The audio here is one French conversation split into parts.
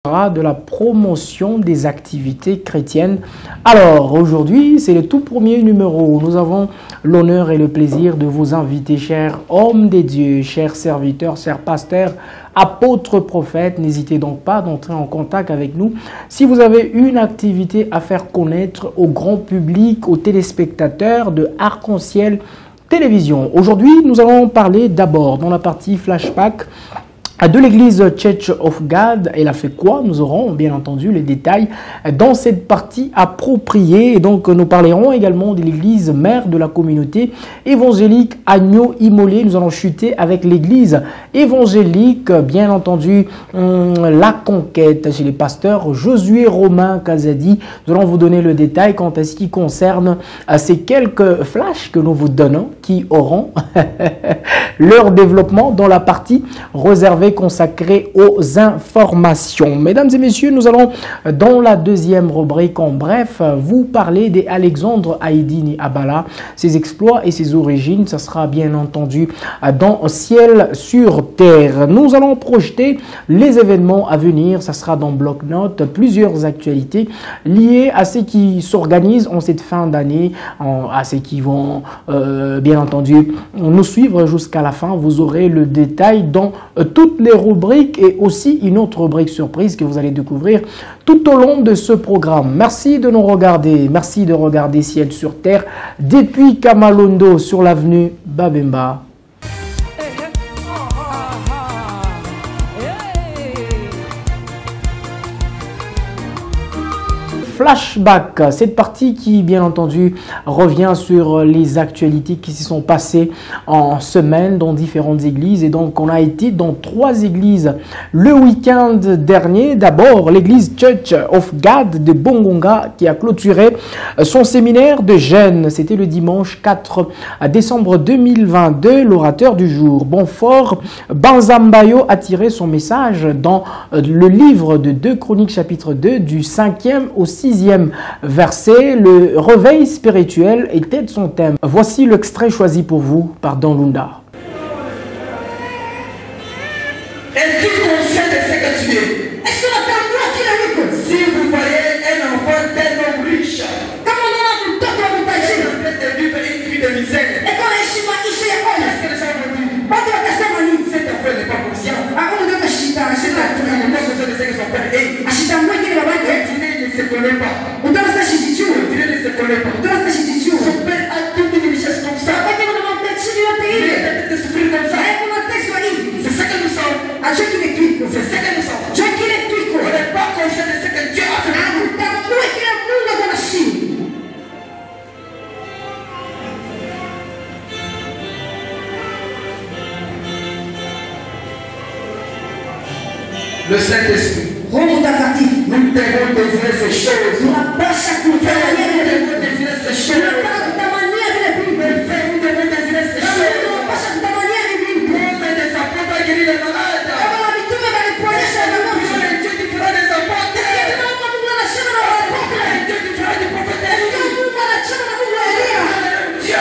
De la promotion des activités chrétiennes. Alors aujourd'hui, c'est le tout premier numéro. Nous avons l'honneur et le plaisir de vous inviter, chers hommes des dieux, chers serviteurs, chers pasteurs, apôtres, prophètes. N'hésitez donc pas d'entrer en contact avec nous si vous avez une activité à faire connaître au grand public, aux téléspectateurs de Arc-en-Ciel Télévision. Aujourd'hui, nous allons parler d'abord dans la partie flashback de l'église Church of God. Elle a fait quoi? Nous aurons bien entendu les détails dans cette partie appropriée. Et donc nous parlerons également de l'église mère de la communauté évangélique Agneau Immolé. Nous allons chuter avec l'église évangélique, bien entendu, La Conquête chez les pasteurs Josué Romain Kazadi. Nous allons vous donner le détail quant à ce qui concerne ces quelques flashs que nous vous donnons qui auront leur développement dans la partie réservée consacré aux informations. Mesdames et messieurs, nous allons dans la deuxième rubrique en bref vous parler d'Alexandre Haïdini Abala, ses exploits et ses origines. Ça sera bien entendu dans Ciel sur Terre. Nous allons projeter les événements à venir. Ça sera dans bloc-notes plusieurs actualités liées à ce qui s'organise en cette fin d'année, à ceux qui vont bien entendu nous suivre jusqu'à la fin. Vous aurez le détail dans toutes les rubriques et aussi une autre rubrique surprise que vous allez découvrir tout au long de ce programme. Merci de nous regarder. Merci de regarder Ciel sur Terre depuis Kamalondo sur l'avenue Babemba. Flashback, cette partie qui bien entendu revient sur les actualités qui se sont passées en semaine dans différentes églises. Et donc on a été dans 3 églises le week-end dernier. D'abord l'église Church of God de Bongonga qui a clôturé son séminaire de jeunes. C'était le dimanche 4 décembre 2022. L'orateur du jour, Bonfort Banzambayo, a tiré son message dans le livre de 2 Chroniques chapitre 2 du 5e au 6e verset. Le réveil spirituel était son thème. Voici l'extrait choisi pour vous par Don Lunda. Es-tu conscient de ce que tu es? Est-ce que si vous voyez un enfant d'un homme riche, est en train de vivre une vie de misère, qu'est-ce que les gens vont dire? Cet enfant n'est pas conscient. Il n'a pas besoin de ce que son père est. Il ne se connaît pas. Il ne se connaît pas. Son père a toute une richesse comme ça. Il est en train de souffrir comme ça. C'est ce que nous sommes. C'est ce que nous sommes. On n'est pas conscient de ce que Dieu a fait. Le Saint-Esprit. Nous devons désirer ces choses. Nous devons désirer ces choses. Nous devons désirer ces choses. Comme des apôtres a guéri les malades. Le Dieu qui fera des apôtres. Le Dieu qui fera des prophétesses. Dieu.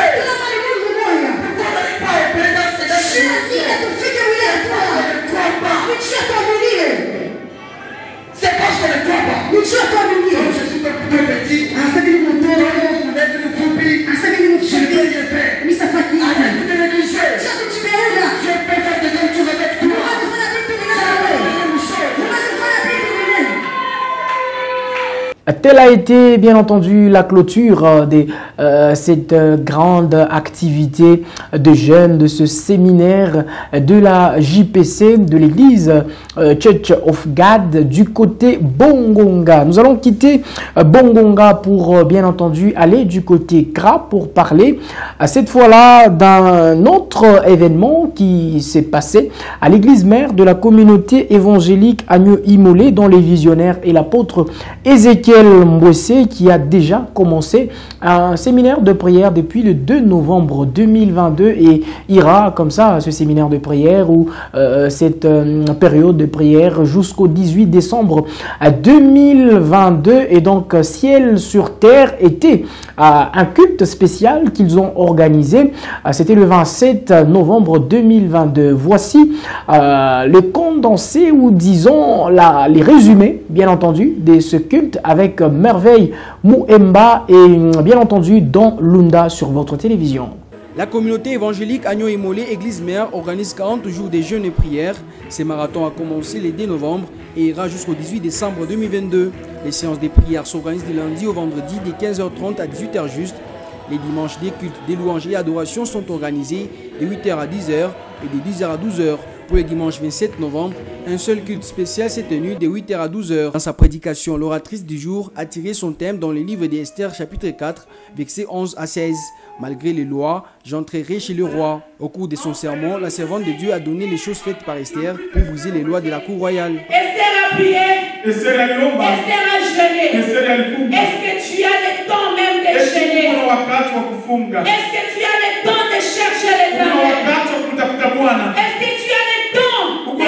Pourquoi on n'arrive pas à opérer dans ces choses? On ne croit pas. C'est parce qu'on ne croit pas. Donc je suis un peu petit. Donc vous êtes une phobie. Je ne peux rien faire. Arrête de négliger. Je peux faire de bonnes choses avec toi. Telle a été bien entendu la clôture de cette grande activité de jeunes, de ce séminaire de la JPC, de l'église Church of God du côté Bongonga. Nous allons quitter Bongonga pour bien entendu aller du côté Kra pour parler cette fois-là d'un autre événement qui s'est passé à l'église mère de la communauté évangélique Agneau Immolé dont les visionnaires et l'apôtre Ézéchiel Ciel Mbouessé qui a déjà commencé un séminaire de prière depuis le 2 novembre 2022 et ira comme ça ce séminaire de prière ou cette période de prière jusqu'au 18 décembre 2022. Et donc Ciel sur Terre était un culte spécial qu'ils ont organisé. C'était le 27 novembre 2022. Voici le condensé ou disons les résumés, bien entendu, de ce culte avec Merveille Mouemba et bien entendu Don Lunda sur votre télévision. La communauté évangélique Agno-Imolé, Église Mère, organise 40 jours de jeûne et prières. Ce marathon a commencé le 2 novembre et ira jusqu'au 18 décembre 2022. Les séances de prières s'organisent du lundi au vendredi de 15h30 à 18h juste. Les dimanches des cultes, des louanges et adorations sont organisés de 8h à 10h et de 10h à 12h. Pour le dimanche 27 novembre, un seul culte spécial s'est tenu de 8h à 12h. Dans sa prédication, l'oratrice du jour a tiré son thème dans le livre d'Esther chapitre 4, versets 11 à 16. Malgré les lois, j'entrerai chez le roi. Au cours de son sermon, la servante de Dieu a donné les choses faites par Esther pour briser les lois de la cour royale. Esther a prié. Esther a jeûné. Est-ce que tu as le temps même de jeûner? Est-ce que tu as le temps de chercher l'Éternel? Est-ce que tu as le temps de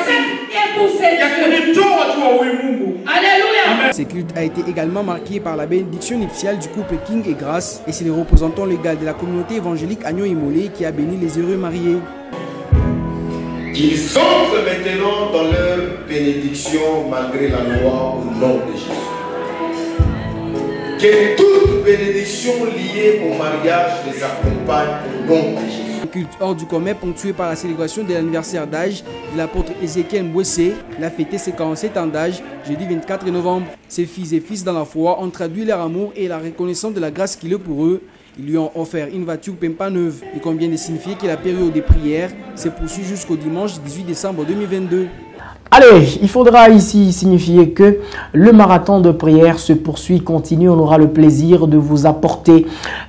s'acquitter pour ces dieux? Alléluia. Ce culte a été également marqué par la bénédiction nuptiale du couple King et Grâce et c'est le représentant légal de la communauté évangélique Agno-Imolé qui a béni les heureux mariés. Ils entrent maintenant dans leur bénédiction malgré la loi au nom de Jésus. Que toute bénédiction liée au mariage les accompagne au nom de Jésus. Un culte hors du commun ponctué par la célébration de l'anniversaire d'âge de l'apôtre Ézéchiel Mbouessé. Il a fêté ses 47 ans d'âge jeudi 24 novembre. Ses fils et fils dans la foi ont traduit leur amour et la reconnaissance de la grâce qu'il est pour eux. Ils lui ont offert une voiture Pempa neuve. Il convient de signifier que la période des prières se poursuit jusqu'au dimanche 18 décembre 2022. Allez, il faudra ici signifier que le marathon de prière se poursuit, continue. On aura le plaisir de vous apporter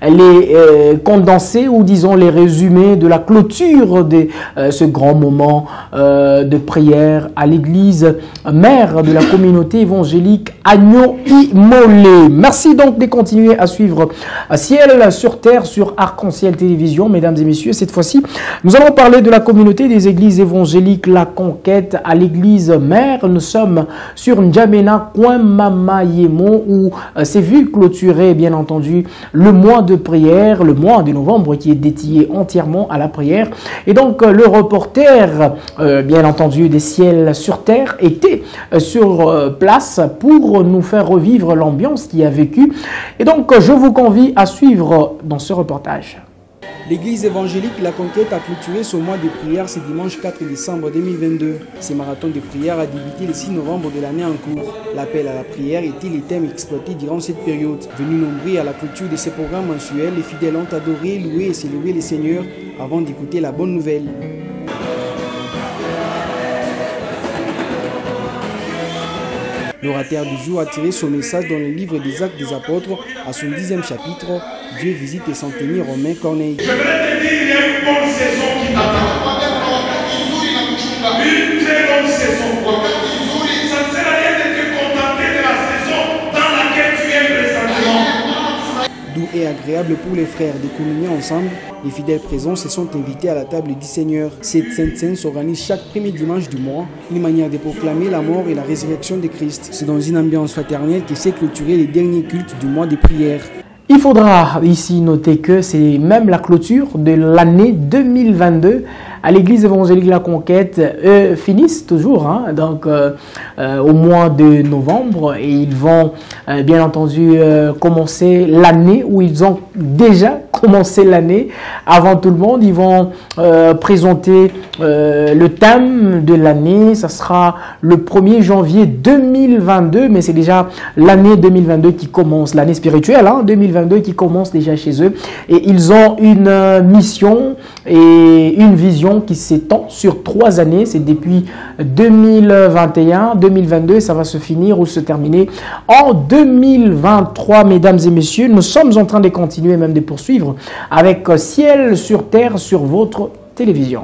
les condensés ou disons les résumés de la clôture de ce grand moment de prière à l'église mère de la communauté évangélique Agno-Imolé. Merci donc de continuer à suivre Ciel sur Terre sur Arc-en-Ciel Télévision. Mesdames et messieurs, cette fois-ci, nous allons parler de la communauté des églises évangéliques La Conquête à l'église mère. Nous sommes sur N'Djamena, Coin Mama Yemo, où s'est vu clôturer, bien entendu, le mois de prière, le mois de novembre qui est dédié entièrement à la prière. Et donc, le reporter, bien entendu, des Ciels sur Terre, était sur place pour nous faire revivre l'ambiance qu'il a vécue. Et donc, je vous convie à suivre dans ce reportage. L'église évangélique La Conquête a clôturé son mois de prière ce dimanche 4 décembre 2022. Ce marathon de prière a débuté le 6 novembre de l'année en cours. L'appel à la prière était les thèmes exploités durant cette période. Venus nombreux à la clôture de ces programmes mensuels, les fidèles ont adoré, loué et célébré le Seigneur avant d'écouter la bonne nouvelle. L'orateur du jour a tiré son message dans le livre des Actes des Apôtres à son 10e chapitre. Dieu visite et centenier Romain Corneille. Je voudrais te dire, il y a une bonne saison qui t'attend. Une très bonne saison. Ça ne sert à rien de te contenter de la saison dans laquelle tu es présentement. Doux et agréable pour les frères de communier ensemble, les fidèles présents se sont invités à la table du Seigneur. Cette sainte scène s'organise chaque premier dimanche du mois, une manière de proclamer la mort et la résurrection de Christ. C'est dans une ambiance fraternelle que s'est clôturé les derniers cultes du mois de prière. Il faudra ici noter que c'est même la clôture de l'année 2022 à l'église évangélique La Conquête finissent toujours donc au mois de novembre et ils vont bien entendu commencer l'année où ils ont déjà commencé l'année avant tout le monde. Ils vont présenter le thème de l'année. Ça sera le 1er janvier 2022, mais c'est déjà l'année 2022 qui commence, l'année spirituelle 2022 qui commence déjà chez eux et ils ont une mission et une vision qui s'étend sur 3 années. C'est depuis 2021, 2022, ça va se finir ou se terminer en 2023. Mesdames et messieurs, nous sommes en train de continuer, même de poursuivre avec Ciel sur Terre sur votre télévision.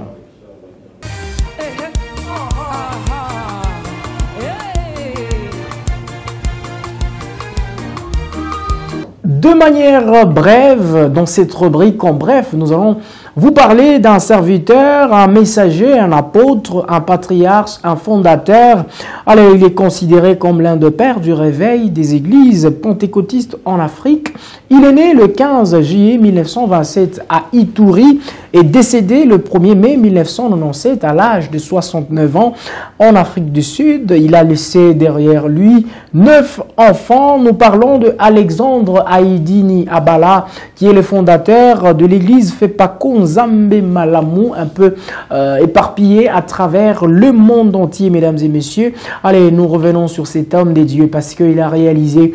De manière brève, dans cette rubrique en bref, nous allons vous parler d'un serviteur, un messager, un apôtre, un patriarche, un fondateur. Alors, il est considéré comme l'un des pères du réveil des églises pentecôtistes en Afrique. Il est né le 15 juillet 1927 à Ituri et décédé le 1er mai 1997 à l'âge de 69 ans en Afrique du Sud. Il a laissé derrière lui 9 enfants. Nous parlons de Alexandre Aïdini Abala, qui est le fondateur de l'église Fepako Nzambe Malamu, un peu éparpillé à travers le monde entier, mesdames et messieurs. Allez, nous revenons sur cet homme des dieux parce qu'il a réalisé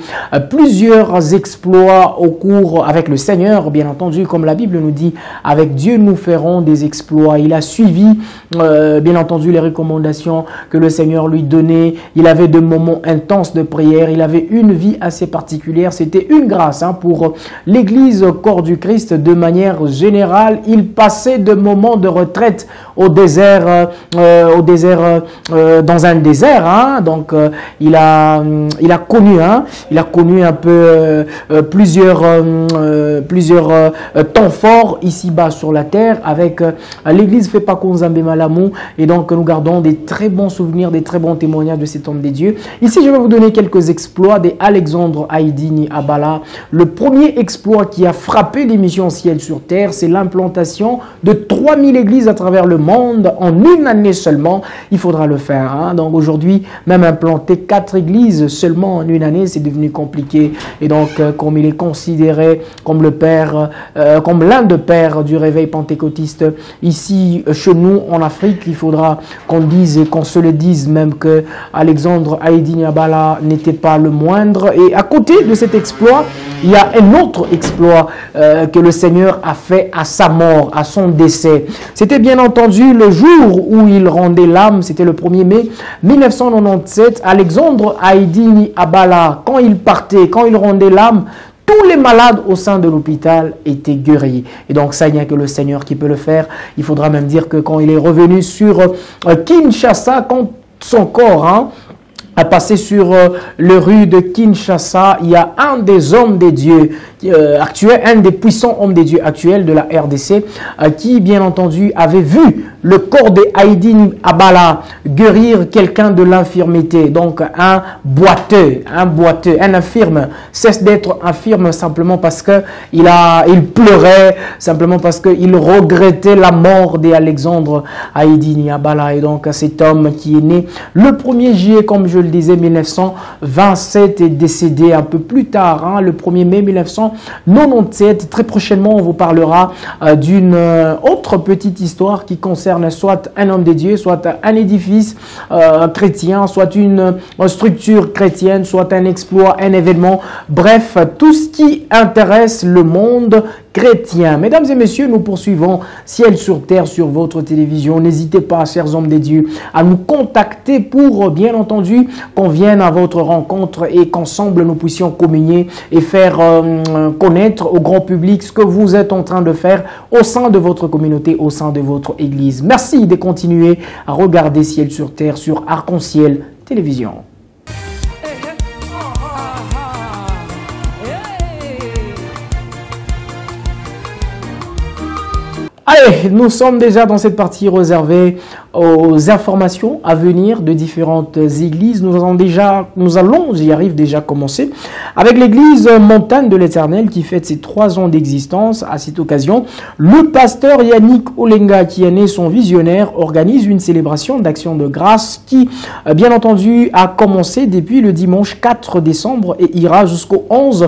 plusieurs exploits au cours, avec le Seigneur, bien entendu, comme la Bible nous dit, avec Dieu nous ferons des exploits. Il a suivi, bien entendu, les recommandations que le Seigneur lui donnait. Il avait de moments intenses de prière. Il avait une vie assez particulière. C'était une grâce pour l'église corps du Christ de manière générale. Il passait de moments de retraite au désert, dans un désert. Donc, il a connu un peu plusieurs temps forts ici-bas sur la terre avec l'église Fepako Nzambe Malamu. Et donc, nous gardons des très bons souvenirs, des très bons témoignages de cet homme des dieux. Ici, je vais vous donner quelques exploits d'Alexandre Aïdini Abala. Le premier exploit qui a frappé les missions ciel sur terre, c'est l'implantation de 3000 églises à travers le monde en une année seulement. Il faudra le faire. Donc aujourd'hui, même implanter 4 églises seulement en une année, c'est devenu compliqué. Et donc, comme il est considéré comme le père, comme l'un des pères du réveil pentecôtiste ici chez nous en Afrique, il faudra qu'on dise et qu'on se le dise même que Alexandre Aïdini Abala n'était pas le moindre. Et à côté de cet exploit, il y a un autre exploit que le Seigneur a fait à sa mort, à son décès. C'était bien entendu le jour où il rendait l'âme, c'était le 1er mai 1997. Alexandre Aïdini Abala, quand il partait, quand il rendait l'âme, tous les malades au sein de l'hôpital étaient guéris. Et donc, ça, il n'y a que le Seigneur qui peut le faire. Il faudra même dire que quand il est revenu sur Kinshasa, quand son corps a passé sur les rues de Kinshasa, il y a un des hommes des dieux actuels, un des puissants hommes des dieux actuels de la RDC, qui, bien entendu, avait vu le corps d'Aïdini Abala guérir quelqu'un de l'infirmité. Donc, un boiteux, un infirme cesse d'être infirme simplement parce que il pleurait, simplement parce qu'il regrettait la mort d'Alexandre Aïdini Abala. Et donc, cet homme qui est né le 1er juillet, comme je le disais, 1927, est décédé un peu plus tard, le 1er mai 1997. Très prochainement, on vous parlera d'une autre petite histoire qui concerne soit un homme de Dieu, soit un édifice chrétien, soit une structure chrétienne, soit un exploit, un événement. Bref, tout ce qui intéresse le monde chrétien. Mesdames et messieurs, nous poursuivons Ciel sur Terre sur votre télévision. N'hésitez pas, chers hommes de Dieu, à nous contacter pour, bien entendu, qu'on vienne à votre rencontre et qu'ensemble nous puissions communier et faire connaître au grand public ce que vous êtes en train de faire au sein de votre communauté, au sein de votre église. Merci de continuer à regarder Ciel sur Terre sur Arc-en-Ciel Télévision. Allez, nous sommes déjà dans cette partie réservée aux informations à venir de différentes églises. Nous allons, j'y arrive déjà, commencer avec l'église Montagne de l'Éternel qui fête ses 3 ans d'existence. À cette occasion, le pasteur Yannick Olenga, qui est né son visionnaire, organise une célébration d'action de grâce qui, bien entendu, a commencé depuis le dimanche 4 décembre et ira jusqu'au 11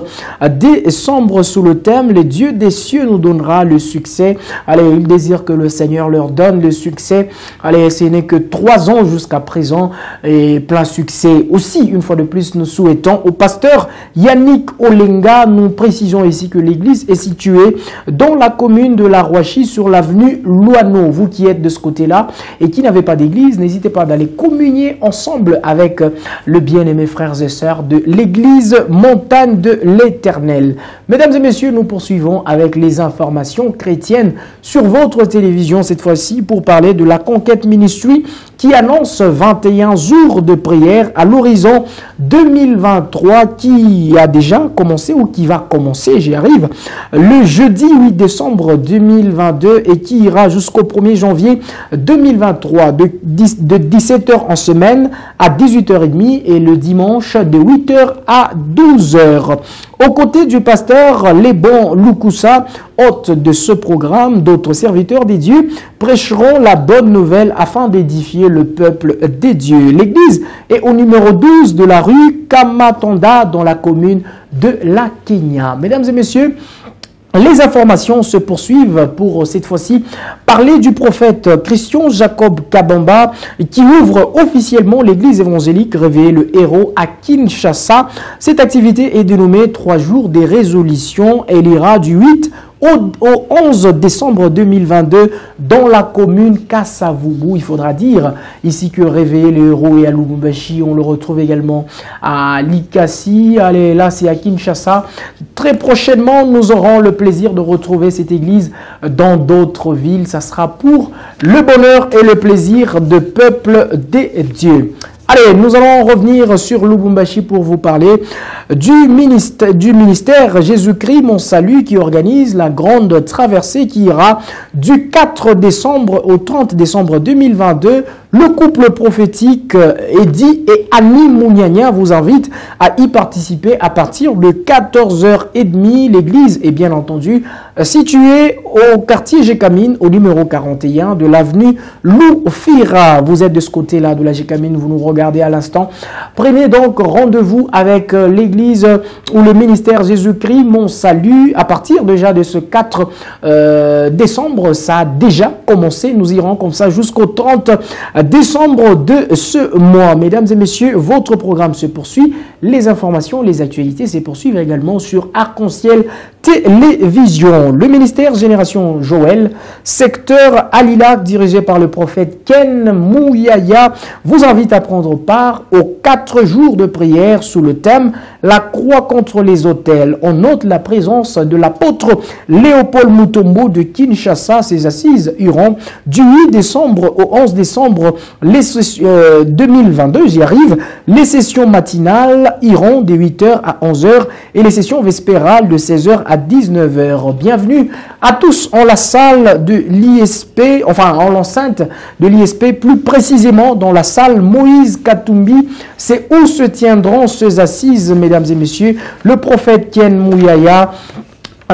décembre sous le thème « Le Dieu des cieux nous donnera le succès ». Allez, il désire que le Seigneur leur donne le succès. Allez, ce n'est que 3 ans jusqu'à présent et plein succès. Aussi, une fois de plus, nous souhaitons au pasteur Yannick Olenga, nous précisons ici que l'église est située dans la commune de La Rouachi sur l'avenue Loineau. Vous qui êtes de ce côté-là et qui n'avez pas d'église, n'hésitez pas d'aller communier ensemble avec le bien-aimé frères et sœurs de l'église Montagne de l'Éternel. Mesdames et messieurs, nous poursuivons avec les informations chrétiennes sur votre télévision cette fois-ci pour parler de la Conquête Ministry qui annonce 21 jours de prière à l'horizon 2023 qui a déjà commencé ou qui va commencer, j'y arrive, le jeudi 8 décembre 2022 et qui ira jusqu'au 1er janvier 2023 de 17h en semaine à 18h30 et le dimanche de 8h à 12h. Aux côtés du pasteur Lebon Lukusa, hôte de ce programme, d'autres serviteurs des dieux prêcheront la bonne nouvelle afin d'édifier le peuple des dieux. L'église est au numéro 12 de la rue Kamatonda dans la commune de la Kenya. Mesdames et messieurs, les informations se poursuivent pour cette fois-ci parler du prophète Christian Jacob Kabamba qui ouvre officiellement l'église évangélique Réveiller le héros à Kinshasa. Cette activité est dénommée 3 jours des résolutions. Elle ira du 8 au 11 décembre 2022 dans la commune Kassavubu. Il faudra dire ici que Réveiller les héros et à Lubumbashi, on le retrouve également à Likasi. Allez, là c'est à Kinshasa. Très prochainement, nous aurons le plaisir de retrouver cette église dans d'autres villes. Ça sera pour le bonheur et le plaisir de peuple des dieux. Allez, nous allons revenir sur Lubumbashi pour vous parler du ministère Jésus-Christ, mon salut, qui organise la grande traversée qui ira du 4 décembre au 30 décembre 2022. Le couple prophétique Eddie et Annie Mouniania vous invite à y participer à partir de 14h30. L'église est bien entendu située au quartier Gécamine, au numéro 41 de l'avenue Loufira. Vous êtes de ce côté-là de la Gécamine, vous nous regardez à l'instant. Prenez donc rendez-vous avec l'église ou le ministère Jésus-Christ, mon salut, à partir déjà de ce 4 décembre. Ça a déjà commencé. Nous irons comme ça jusqu'au 30 décembre de ce mois. Mesdames et messieurs, votre programme se poursuit. Les informations, les actualités se poursuivent également sur Arc-en-Ciel Télévision. Le ministère Génération Joël, secteur Alilac, dirigé par le prophète Ken Mouyaya, vous invite à prendre part aux 4 jours de prière sous le thème La croix contre les autels. On note la présence de l'apôtre Léopold Mutombo de Kinshasa. Ses assises iront du 8 décembre au 11 décembre 2022. J'y arrive. Les sessions matinales iront de 8h à 11h et les sessions vespérales de 16h à 19h. Bienvenue à tous en la salle de l'ISP, enfin en l'enceinte de l'ISP, plus précisément dans la salle Moïse Katumbi. C'est où se tiendront ces assises, mesdames et messieurs. Le prophète Ken Mouyaya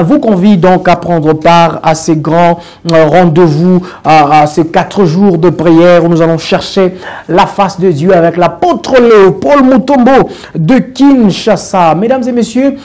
vous convie donc à prendre part à ces grands rendez-vous, à ces 4 jours de prière où nous allons chercher la face de Dieu avec l'apôtre Léopold Mutombo de Kinshasa. Mesdames et messieurs,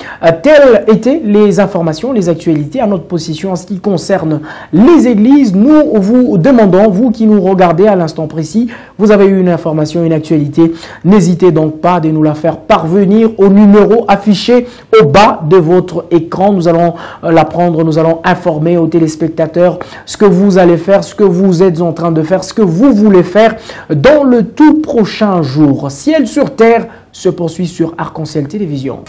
telles étaient les informations, les actualités à notre position en ce qui concerne les églises. Nous vous demandons, vous qui nous regardez à l'instant précis, vous avez eu une information, une actualité, n'hésitez donc pas de nous la faire parvenir au numéro affiché au bas de votre écran. Nous allons l'apprendre, nous allons informer aux téléspectateurs ce que vous allez faire, ce que vous êtes en train de faire, ce que vous voulez faire dans le tout prochain jour. Ciel sur Terre se poursuit sur Arc-en-Ciel Télévision.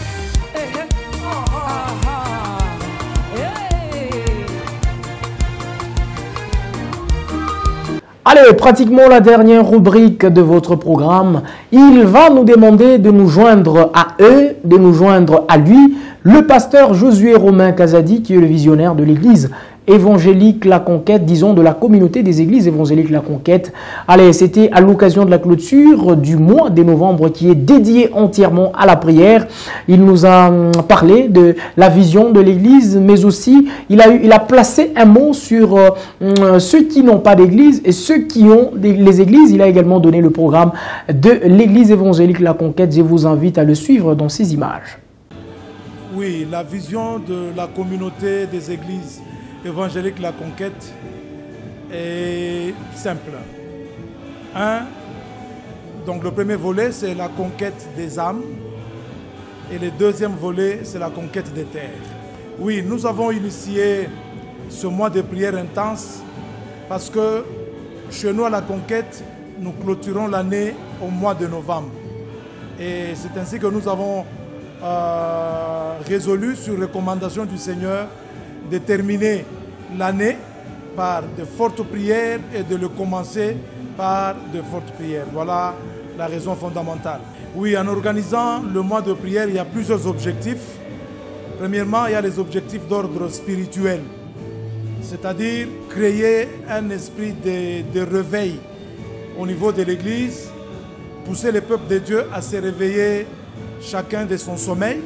Allez, pratiquement la dernière rubrique de votre programme. Il va nous demander de nous joindre à eux, de nous joindre à lui, le pasteur Josué Romain Kazadi, qui est le visionnaire de l'église évangélique La Conquête, disons de la communauté des églises évangéliques La Conquête. Allez, c'était à l'occasion de la clôture du mois de novembre qui est dédié entièrement à la prière. Il nous a parlé de la vision de l'église, mais aussi il a placé un mot sur ceux qui n'ont pas d'église et ceux qui ont les églises. Il a également donné le programme de l'église évangélique La Conquête. Je vous invite à le suivre dans ces images. Oui, la vision de la communauté des églises évangélique La Conquête est simple. Donc le premier volet, c'est la conquête des âmes. Et le deuxième volet, c'est la conquête des terres. Oui, nous avons initié ce mois de prière intense parce que chez nous à La Conquête, nous clôturons l'année au mois de novembre. Et c'est ainsi que nous avons résolu, sur recommandation du Seigneur, de terminer l'année par de fortes prières et de le commencer par de fortes prières. Voilà la raison fondamentale. Oui, en organisant le mois de prière, il y a plusieurs objectifs. Premièrement, il y a les objectifs d'ordre spirituel, c'est-à-dire créer un esprit de réveil au niveau de l'Église, pousser le peuple de Dieu à se réveiller chacun de son sommeil.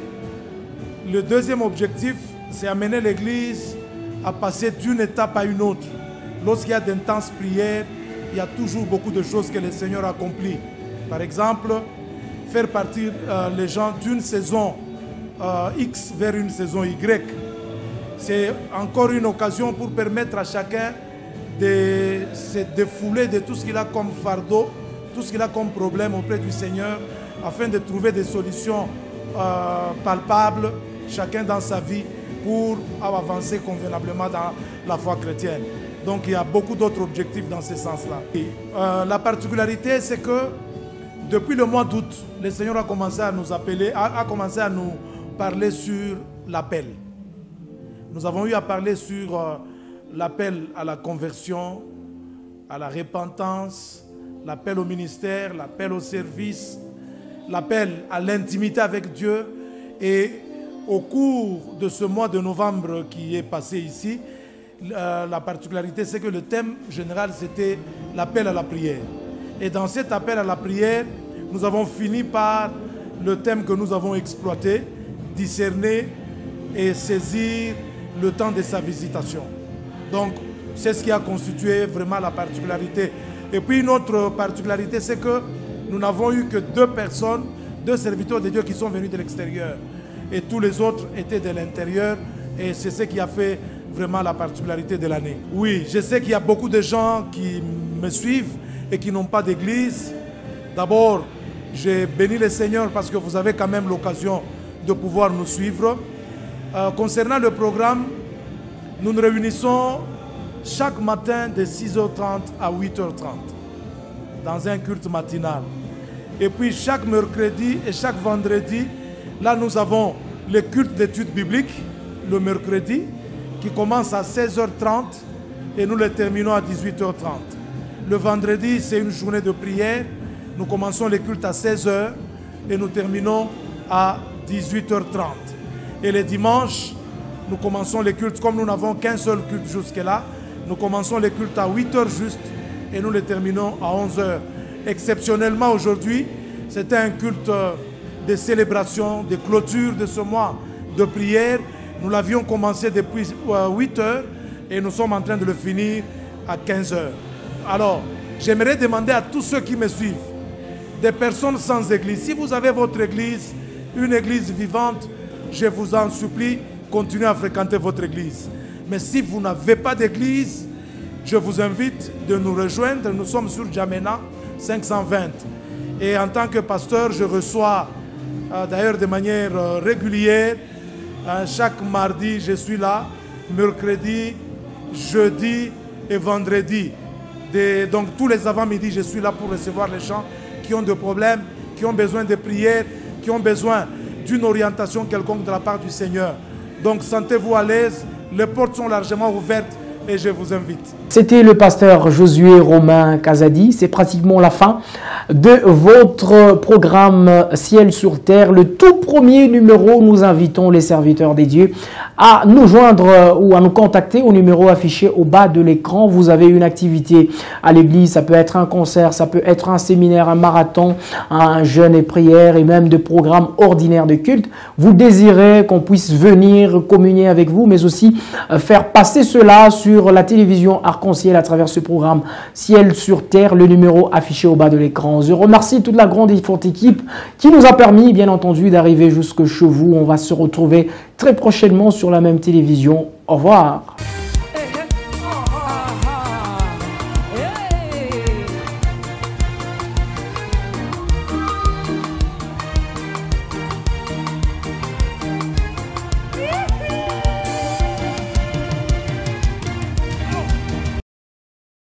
Le deuxième objectif, c'est amener l'Église à passer d'une étape à une autre. Lorsqu'il y a d'intenses prières, il y a toujours beaucoup de choses que le Seigneur accomplit. Par exemple, faire partir les gens d'une saison X vers une saison Y. C'est encore une occasion pour permettre à chacun de se défouler de tout ce qu'il a comme fardeau, tout ce qu'il a comme problème auprès du Seigneur, afin de trouver des solutions palpables, chacun dans sa vie, pour avancer convenablement dans la foi chrétienne. Donc il y a beaucoup d'autres objectifs dans ce sens-là. La particularité, c'est que depuis le mois d'août, le Seigneur a commencé à nous appeler, a commencé à nous parler sur l'appel. Nous avons eu à parler sur l'appel à la conversion, à la repentance, l'appel au ministère, l'appel au service, l'appel à l'intimité avec Dieu. Et au cours de ce mois de novembre qui est passé ici, la particularité, c'est que le thème général, c'était l'appel à la prière. Et dans cet appel à la prière, nous avons fini par le thème que nous avons exploité, discerner et saisir le temps de sa visitation. Donc, c'est ce qui a constitué vraiment la particularité. Et puis, une autre particularité, c'est que nous n'avons eu que 2 personnes, 2 serviteurs de Dieu qui sont venus de l'extérieur. Et tous les autres étaient de l'intérieur. Et c'est ce qui a fait vraiment la particularité de l'année. Oui, je sais qu'il y a beaucoup de gens qui me suivent et qui n'ont pas d'église. D'abord, j'ai béni le Seigneur parce que vous avez quand même l'occasion de pouvoir nous suivre. Concernant le programme, nous nous réunissons chaque matin de 6h30 à 8h30 dans un culte matinal. Et puis chaque mercredi et chaque vendredi, là nous avons le culte d'études bibliques, le mercredi, qui commence à 16h30 et nous le terminons à 18h30. Le vendredi, c'est une journée de prière. Nous commençons les cultes à 16h et nous terminons à 18h30. Et les dimanches, nous commençons les cultes, comme nous n'avons qu'un seul culte jusque-là, nous commençons les cultes à 8h juste et nous les terminons à 11h. Exceptionnellement aujourd'hui, c'était un culte de célébration, de clôture de ce mois de prière. Nous l'avions commencé depuis 8h et nous sommes en train de le finir à 15h. Alors, j'aimerais demander à tous ceux qui me suivent, des personnes sans église, si vous avez votre église, une église vivante, je vous en supplie, continuez à fréquenter votre église. Mais si vous n'avez pas d'église, je vous invite de nous rejoindre. Nous sommes sur Djamena 520. Et en tant que pasteur, je reçois d'ailleurs de manière régulière. Chaque mardi, je suis là, mercredi, jeudi et vendredi. Donc tous les avant-midi, je suis là pour recevoir les gens qui ont des problèmes, qui ont besoin de prières, qui ont besoin d'une orientation quelconque de la part du Seigneur. Donc sentez-vous à l'aise, les portes sont largement ouvertes et je vous invite. C'était le pasteur Josué Romain Kazadi. C'est pratiquement la fin de votre programme Ciel sur Terre. Le tout premier numéro, nous invitons les serviteurs des dieux à nous joindre ou à nous contacter au numéro affiché au bas de l'écran. Vous avez une activité à l'église, ça peut être un concert, ça peut être un séminaire, un marathon, un jeûne et prière et même des programmes ordinaires de culte. Vous désirez qu'on puisse venir communier avec vous, mais aussi faire passer cela sur la télévision Arc-en-Ciel à travers ce programme Ciel sur Terre, le numéro affiché au bas de l'écran. Je remercie toute la grande et forte équipe qui nous a permis, bien entendu, d'arriver jusque chez vous. On va se retrouver très prochainement sur la même télévision. Au revoir.